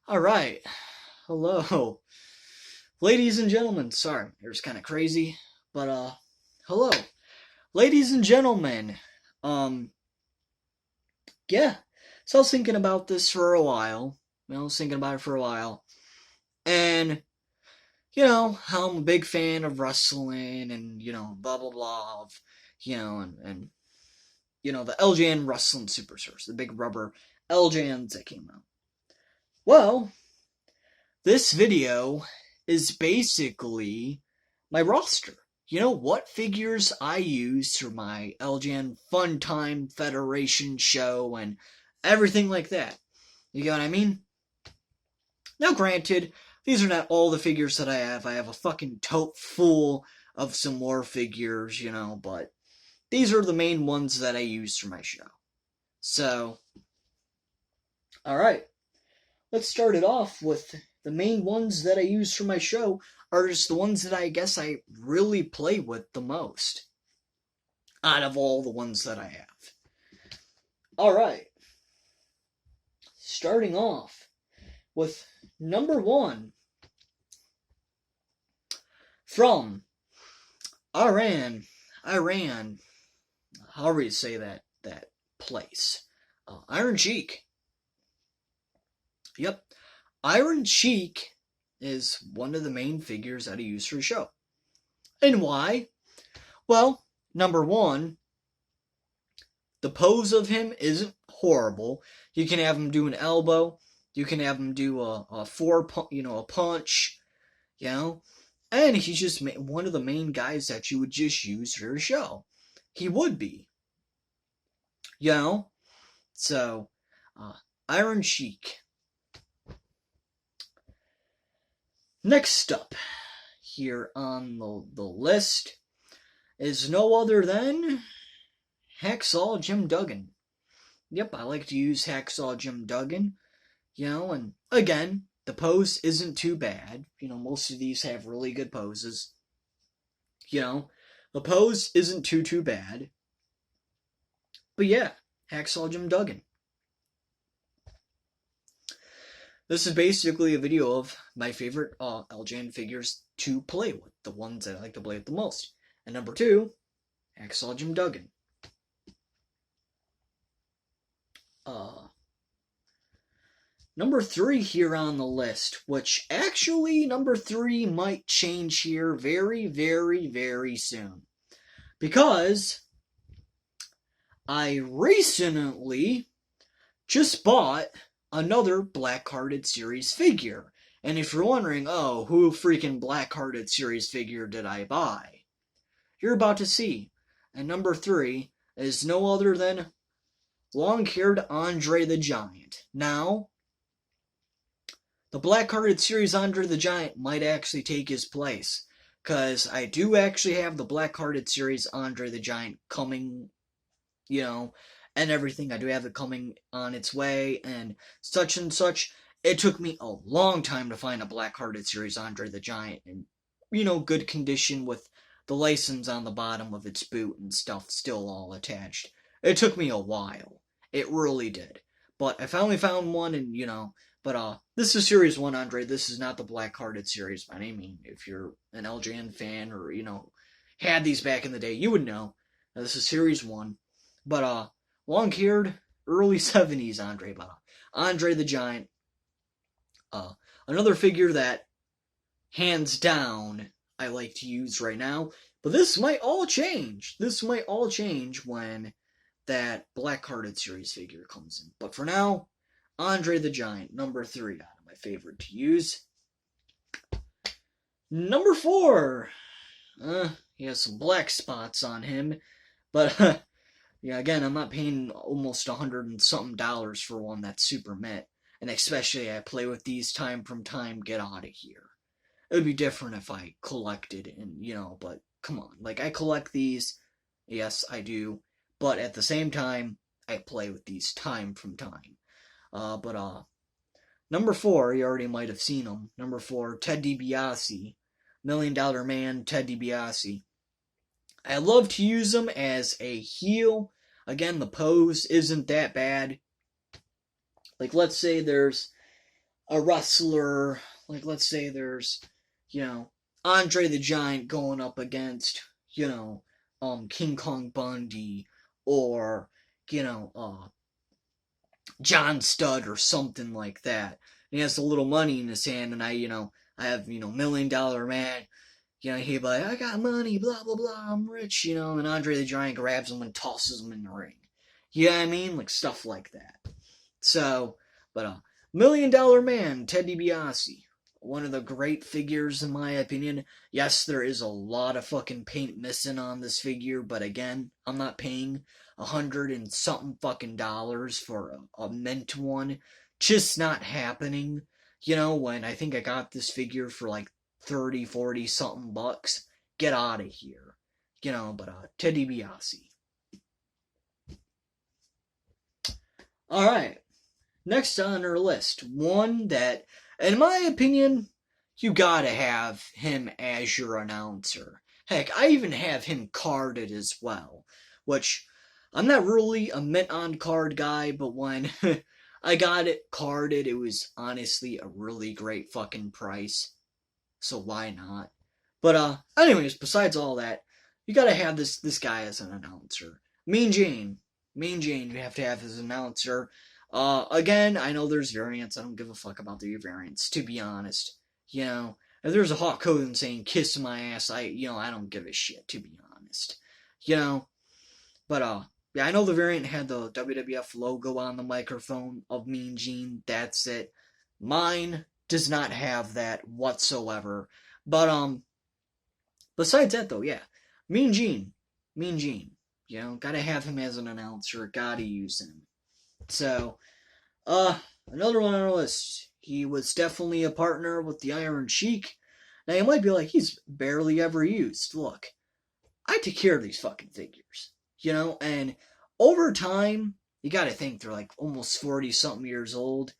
All right. Hello. Ladies and gentlemen. Sorry, it was kind of crazy, but hello. Ladies and gentlemen. Um yeah. So I was thinking about this for a while. I was thinking about it for a while. And how I'm a big fan of wrestling and blah blah blah of and the LJN wrestling superstars, the big rubber LJNs that came out. Well, this video is basically my roster. What figures I use for my LJN Fun Time Federation show and everything like that. You get what I mean? Now, granted, these are not all the figures that I have. I have a fucking tote full of some more figures, but these are the main ones that I use for my show. So, alright. Let's start it off with the main ones that I use for my show are just the ones that I guess I really play with the most out of all the ones that I have. Alright. Starting off with number 1 from Iran, however you say that place. Iron Sheik. Yep. Iron Sheik is one of the main figures that I use for the show. And why? Well, number 1, the pose of him isn't horrible. You can have him do an elbow. You can have him do a punch, and he's just one of the main guys that you would just use for a show. He would be, So, Iron Sheik. Next up here on the list is no other than Hacksaw Jim Duggan. Yep, I like to use Hacksaw Jim Duggan, and again, the pose isn't too bad. Most of these have really good poses. The pose isn't too bad. But yeah, Hacksaw Jim Duggan. This is basically a video of my favorite LJN figures to play with, the ones that I like to play with the most. And number 2, Hacksaw Jim Duggan. Number 3 here on the list, which actually number 3 might change here very, very, very soon. Because I recently just bought another Black Hearted Series figure. And if you're wondering, who freaking Black Hearted Series figure did I buy? You're about to see. And number 3 is no other than long-haired Andre the Giant. Now, the Black Hearted Series Andre the Giant might actually take his place. Because I do actually have the Black Hearted Series Andre the Giant coming, and everything. I do have it coming on its way, and such and such. It took me a long time to find a Black Hearted Series Andre the Giant in, good condition with the license on the bottom of its boot and stuff still all attached. It took me a while. It really did. But I finally found one, and, but this is Series 1 Andre. This is not the Black Hearted Series by any means. If you're an LJN fan or, had these back in the day, you would know. This is Series 1. But, long-haired, early 70s Andre, but Andre the Giant. Another figure that, hands down, I like to use right now. But this might all change. This might all change when that Black Hearted Series figure comes in. But for now, Andre the Giant, number 3, out of my favorite to use. Number 4. He has some black spots on him. But, yeah, again, I'm not paying almost $100 and something for one that's super mint. And especially I play with these time from time, get out of here. It would be different if I collected and, but come on. Like, I collect these. Yes, I do. But at the same time, I play with these time from time. Number 4, you already might have seen him. Number 4, Ted DiBiase. $1 Million Man, Ted DiBiase. I love to use him as a heel. Again, the pose isn't that bad. Like, let's say there's a wrestler, like let's say there's, you know, Andre the Giant going up against, you know, King Kong Bundy, or, you know, John Studd or something like that. And he has a little money in his hand, and I have, $1 million man. He'd be like, I got money, blah, blah, blah, I'm rich, and Andre the Giant grabs him and tosses him in the ring. You know what I mean? Like, stuff like that. So, but, $1 million man, Ted DiBiase. One of the great figures, in my opinion. Yes, there is a lot of fucking paint missing on this figure, but again, I'm not paying $100 and something fucking dollars for a mint one. Just not happening. When I think I got this figure for like 30, 40 something bucks. Get out of here. But Ted DiBiase. Alright. Next on our list, one that, in my opinion, you gotta have him as your announcer. Heck, I even have him carded as well, which I'm not really a mint on card guy, but when I got it carded, it was honestly a really great fucking price. So why not? But anyways, besides all that, you gotta have this guy as an announcer. Mean Gene, you have to have as an announcer. Again, I know there's variants. I don't give a fuck about the variants, to be honest. If there's a Hulk Hogan saying "kiss my ass," I don't give a shit, to be honest. But yeah, I know the variant had the WWF logo on the microphone of Mean Gene. That's it. Mine does not have that whatsoever. But besides that though, yeah, Mean Gene. Gotta have him as an announcer. Gotta use him. So, another one on our list. He was definitely a partner with the Iron Sheik. Now, you might be like, he's barely ever used. Look, I take care of these fucking figures. And over time, you gotta think they're like almost 40-something years old.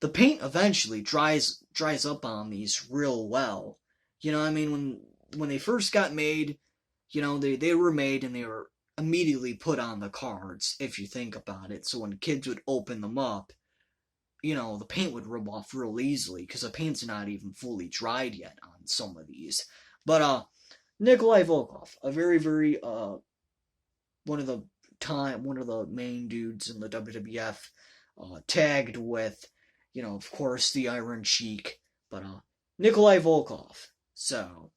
The paint eventually dries up on these real well. I mean, when they first got made, they were made and they were immediately put on the cards, if you think about it. So when kids would open them up, the paint would rub off real easily, because the paint's not even fully dried yet on some of these. But Nikolai Volkov, a very, very one of the main dudes in the WWF, tagged with, of course, the Iron Sheik, but Nikolai Volkov. So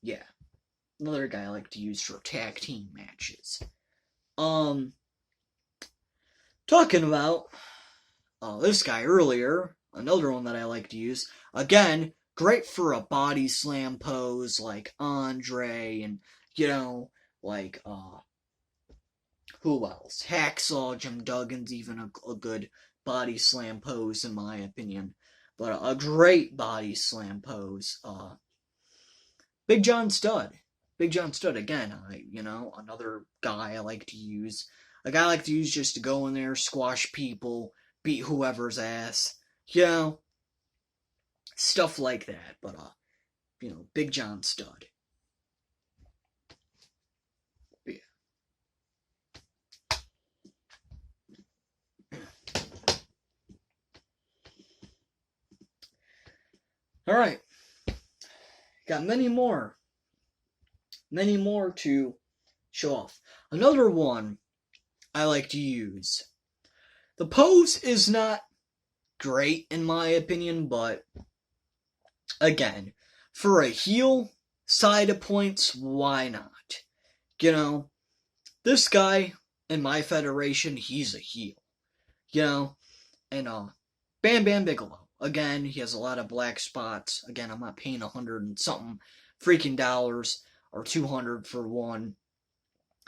yeah, another guy I like to use for tag team matches. Talking about this guy earlier, another one that I like to use. Again, great for a body slam pose like Andre, and like who else? Hacksaw Jim Duggan's even a good body slam pose, in my opinion. But a great body slam pose. Big John Studd. Again, another guy I like to use. A guy I like to use just to go in there, squash people, beat whoever's ass. Stuff like that. But, Big John Studd. Yeah. Alright. Got many more to show off. Another one I like to use. The pose is not great in my opinion, but again, for a heel side of points, why not? This guy in my federation, he's a heel. And Bam Bam Bigelow. Again, he has a lot of black spots. Again, I'm not paying $100 and something freaking dollars or $200 for one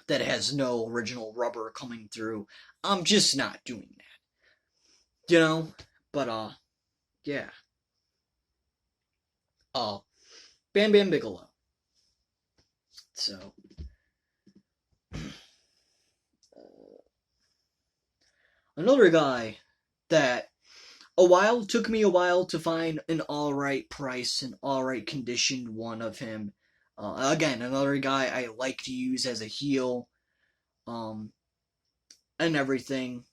that has no original rubber coming through. I'm just not doing that. But yeah. Bam Bam Bigelow. So another guy that took me a while to find an alright price, an alright conditioned one of him. Again, another guy I like to use as a heel, and everything.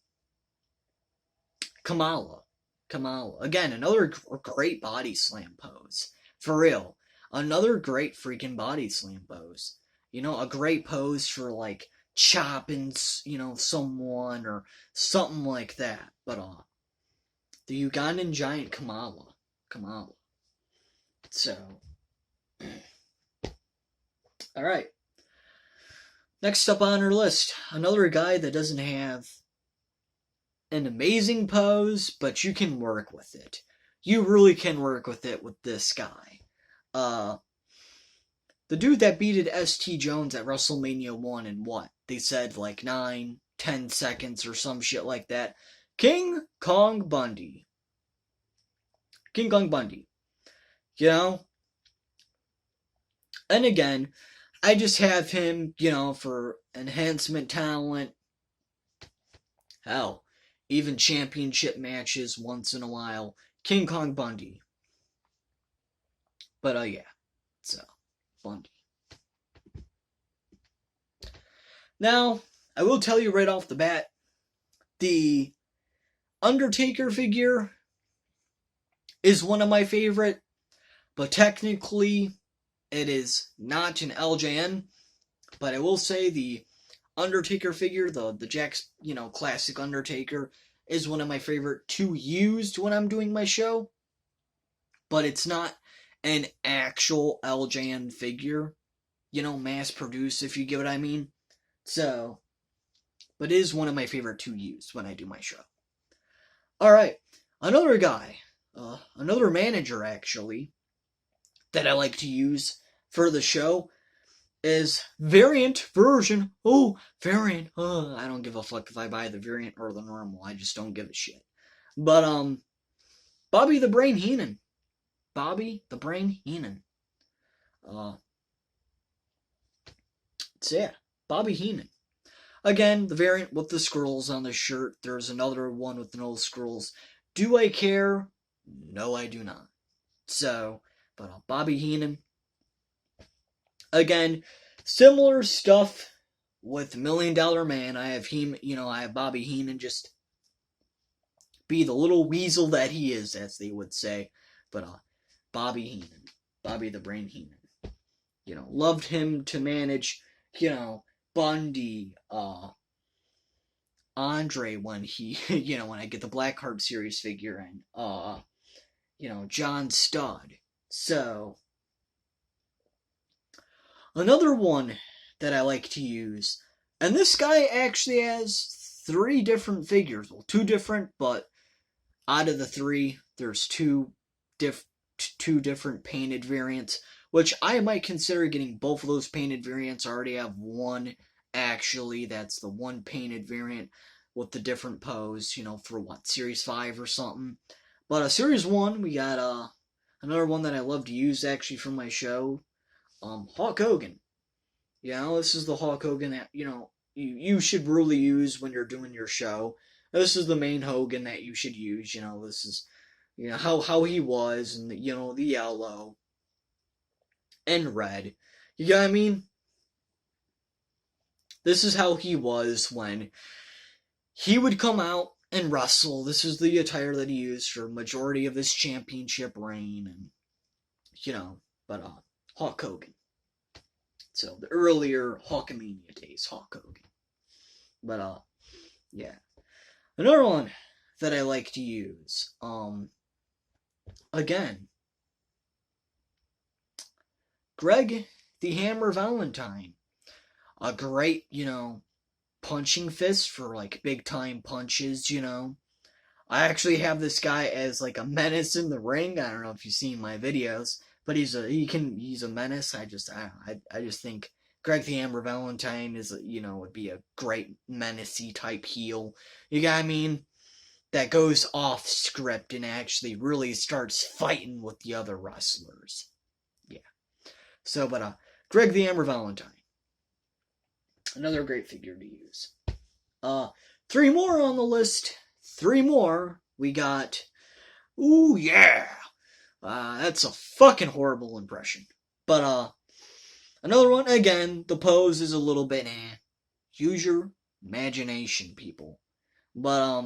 Kamala. Kamala. Again, another great body slam pose. For real. Another great freaking body slam pose. You know, a great pose for, like, chopping, you know, someone or something like that. But, the Ugandan giant Kamala. So, alright. Next up on our list, another guy that doesn't have an amazing pose, but you can work with it. You really can work with it with this guy. The dude that beated ST Jones at WrestleMania 1 in what? They said like 9, 10 seconds or some shit like that. King Kong Bundy. You know? And again, I just have him, you know, for enhancement talent. Hell, even championship matches once in a while. King Kong Bundy. But, yeah. So, Bundy. Now, I will tell you right off the bat, the Undertaker figure is one of my favorite, but technically it is not an LJN, but I will say the Undertaker figure, the Jakks, you know, classic Undertaker, is one of my favorite to use when I'm doing my show, but it's not an actual LJN figure, you know, mass produced, if you get what I mean. So, but it is one of my favorite to use when I do my show. Alright, another guy, another manager actually, that I like to use for the show is variant. I don't give a fuck if I buy the variant or the normal. I just don't give a shit. But, Bobby the Brain Heenan. So yeah, Bobby Heenan. Again, the variant with the scrolls on the shirt. There's another one with no scrolls. Do I care? No, I do not. So, but Bobby Heenan. Again, similar stuff with $1 Million Man. I have Bobby Heenan just be the little weasel that he is, as they would say. But Bobby Heenan, Bobby the Brain Heenan. You know, loved him to manage, you know, Bundy, Andre when he, you know, when I get the Blackheart series figure in, you know, John Studd. So, another one that I like to use, and this guy actually has 3 different figures. Well, 2 different, but out of the 3, there's 2 different painted variants, which I might consider getting both of those painted variants. I already have one, actually. That's the one painted variant with the different pose, you know, for what, Series 5 or something. But Series 1, we got another one that I love to use, actually, for my show. Hulk Hogan. You know, this is the Hulk Hogan that, you know, you should really use when you're doing your show. This is the main Hogan that you should use, you know, this is, you know, how he was, and, you know, the yellow and red. You get what I mean? This is how he was when he would come out and wrestle. This is the attire that he used for majority of his championship reign, and, you know, but, Hulk Hogan. So, the earlier Hulkamania days, Hulk Hogan. But, yeah. Another one that I like to use, again, Greg the Hammer Valentine. A great, you know, punching fist for, like, big-time punches, you know. I actually have this guy as, like, a menace in the ring. I don't know if you've seen my videos, but he's a menace. I just think Greg the Hammer Valentine is, you know, would be a great menacey type heel. You got what I mean? That goes off script and actually really starts fighting with the other wrestlers. Yeah. So, but, Greg the Hammer Valentine. Another great figure to use. 3 more on the list. 3 more. We got, ooh, yeah. That's a fucking horrible impression. But, another one, again, the pose is a little bit, Use your imagination, people. But,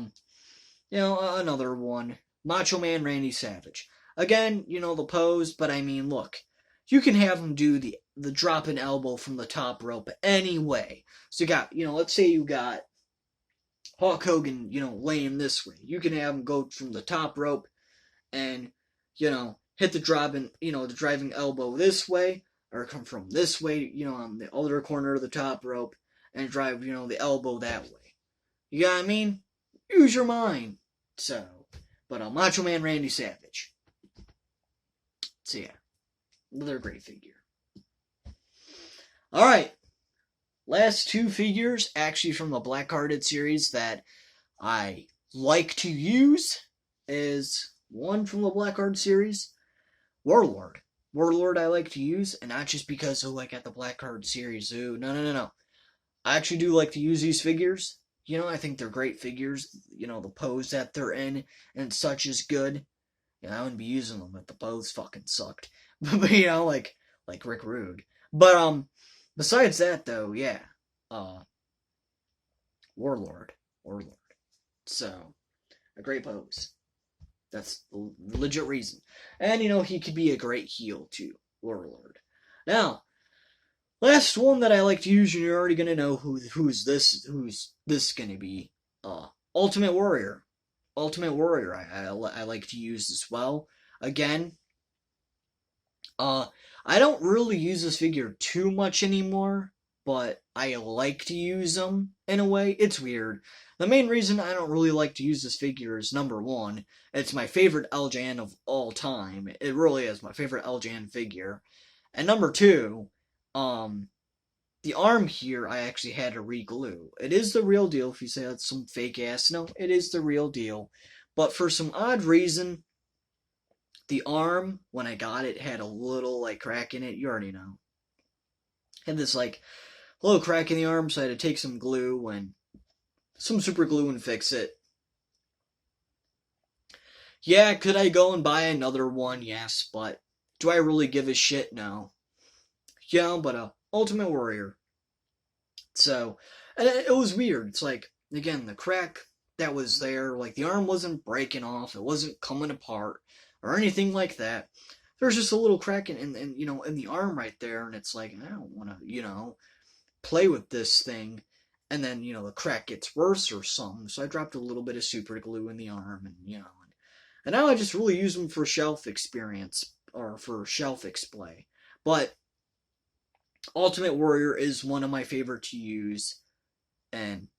you know, another one. Macho Man Randy Savage. Again, you know, the pose, but I mean, look, you can have him do the drop-in elbow from the top rope anyway. So you got, you know, let's say you got Hulk Hogan, you know, laying this way. You can have him go from the top rope and, you know, hit the driving, you know, the driving elbow this way, or come from this way, you know, on the other corner of the top rope, and drive, you know, the elbow that way. You got what I mean? Use your mind. So, but Macho Man Randy Savage. So yeah, another great figure. All right, last two figures, actually from the Black Hearted series that I like to use, is one from the Black Hearted series, Warlord. Warlord I like to use, and not just because, oh, I got the Black Hearted series. Ooh, no. I actually do like to use these figures. You know, I think they're great figures. You know, the pose that they're in and such is good. You know, I wouldn't be using them if the pose fucking sucked. But you know, like Rick Rude. But besides that though, yeah. Warlord. So, a great pose. That's the legit reason. And you know, he could be a great heel too, Warlord. Now, last one that I like to use, and you're already gonna know who's this gonna be. Ultimate Warrior. Ultimate Warrior I like to use as well. Again, I don't really use this figure too much anymore, but I like to use them in a way. It's weird. The main reason I don't really like to use this figure is, number one, it's my favorite LJN of all time. It really is my favorite LJN figure. And number two, the arm here I actually had to re-glue. It is the real deal if you say that's some fake ass. No, it is the real deal. But for some odd reason, the arm, when I got it, had a little, like, crack in it. You already know. Had this, like, little crack in the arm, so I had to take some glue and some super glue and fix it. Yeah, could I go and buy another one? Yes, but do I really give a shit? No. Yeah, but Ultimate Warrior. So, and it was weird. It's like, again, the crack that was there, like, the arm wasn't breaking off, it wasn't coming apart, or anything like that. There's just a little crack in you know, in the arm right there, and it's like, I don't want to, you know, play with this thing, and then, you know, the crack gets worse or something, so I dropped a little bit of super glue in the arm, and, you know, and now I just really use them for shelf experience, or for shelf display. But Ultimate Warrior is one of my favorite to use, and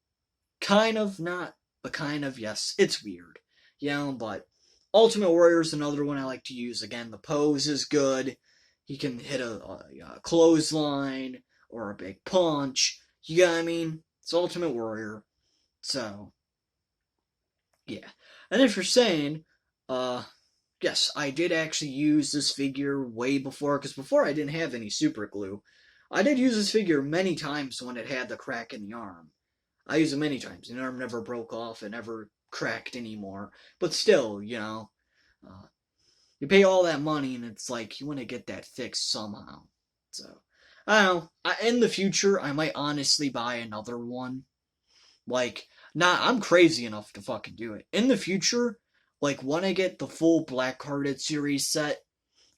kind of not, but kind of yes. It's weird, you know, but Ultimate Warrior is another one I like to use. Again, the pose is good. He can hit a clothesline or a big punch. You got what I mean? It's Ultimate Warrior. So, yeah. And if you're saying, yes, I did actually use this figure way before, because before I didn't have any super glue. I did use this figure many times when it had the crack in the arm. I used it many times. The arm never broke off. It never cracked anymore. But still, you know, you pay all that money, and it's like, you want to get that fixed somehow. So, I don't know. In the future, I might honestly buy another one. Like, I'm crazy enough to fucking do it. In the future, like, when I get the full Black Hearted series set,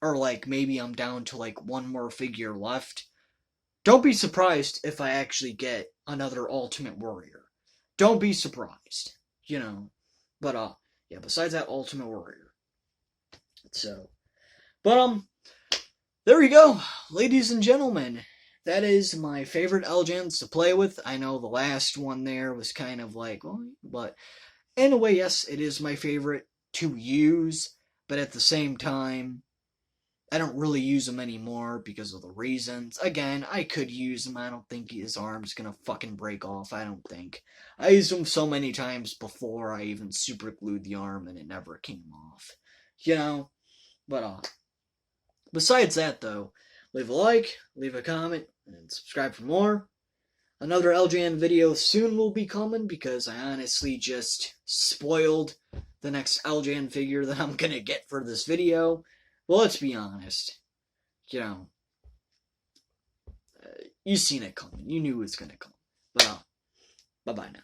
or, like, maybe I'm down to, like, one more figure left, don't be surprised if I actually get another Ultimate Warrior. Don't be surprised, you know. But, yeah, besides that, Ultimate Warrior. So, but, there we go, ladies and gentlemen. That is my favorite LJNs to play with. I know the last one there was kind of like, well, but in a way, yes, it is my favorite to use, but at the same time, I don't really use him anymore because of the reasons. Again, I could use him. I don't think his arm's gonna fucking break off. I don't think. I used him so many times before I even super glued the arm and it never came off. You know? But, besides that, though, leave a like, leave a comment, and subscribe for more. Another LJN video soon will be coming because I honestly just spoiled the next LJN figure that I'm gonna get for this video. Well, let's be honest. You know, you seen it coming. You knew it was gonna come. But, bye-bye now.